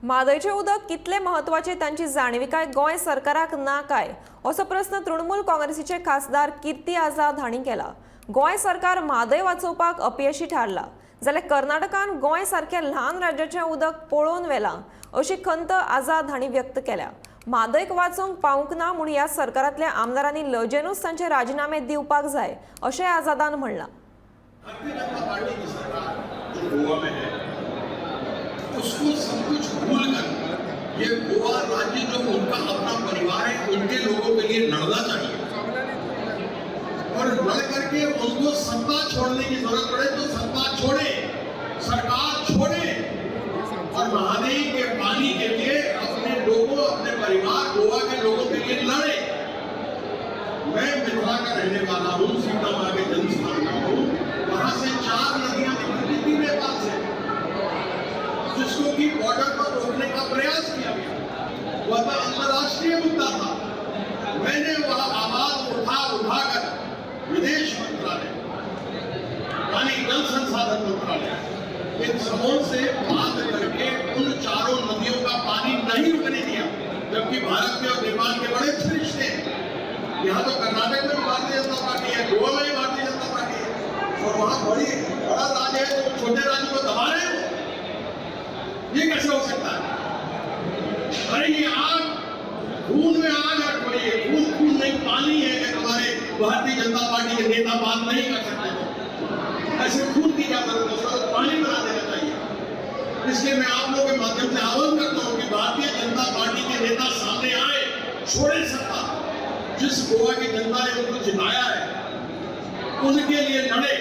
म्हादयचें उदक कितले महत्वाचे तांची जाणविकाय गोंय सरकाराक ना काय असो प्रश्न तृणमूल काँग्रेसीचे खासदार कीर्ती आझाद हांणी केला। गोंय सरकार म्हादय वाचोवपाक अपयशी थारला जाल्यार कर्नाटकान गोंय सारख्या ल्हान राज्याचें उदक पळोवन व्हेलां अशी खंत आझाद हांणी व्यक्त केल्या। म्हादयक वाचोवंक पावूंक ना म्हूण ह्या सरकारांतल्या आमदारांनी लजेनूच तांचे राजीनामे दिवपाक जाय अशें आझादान म्हणलां। उसको सब कुछ भूल कर ये गोवा राज्य जो उनका अपना परिवार है उनके लोगों के लिए लड़ना चाहिए और लड़ करके उनको सत्ता छोड़ने की जरूरत पड़े तो सत्ता छोड़े, सरकार छोड़े और महानदी के पानी के लिए अपने लोगों, अपने परिवार, गोवा के लोगों के लिए लड़े। मैं मिथिला का रहने वाला हूँ, सीतामढ़ी के जन्म स्थान का हूँ। वहां से 4 नदियां निकलती थी नेपाल से, जिसको कि बॉर्डर पर रोकने का प्रयास किया गया। वह तो अंतर्राष्ट्रीय मुद्दा था। मैंने वह आवाज उठाकर विदेश मंत्रालय, यानी जल संसाधन मंत्रालय, इन सबों से बात करके उन 4 नदियों का पानी नहीं रुकने दिया, जबकि भारत में और नेपाल के बड़े अच्छे रिश्ते हैं। यहाँ तो कर्नाटक में भारतीय जनता पार्टी है, गोवा में भारतीय जनता पार्टी है और वहां बड़ा राज्य है तो छोटे राज्य को दबा रहे हो। ये कैसे हो सकता है? अरे ये आग खून में आग है, कोई खून नहीं पानी है कि तुम्हारे भारतीय जनता पार्टी के नेता बात नहीं कर सकते हो। ऐसे खून की क्या जरूरत है? उसका तो पानी बना देना चाहिए। इसलिए मैं आप लोगों के माध्यम से आह्वान करता हूँ कि भारतीय जनता पार्टी के नेता सामने आए, छोड़े सत्ता। जिस गोवा की जनता ने उनको जिताया है उनके लिए लड़े।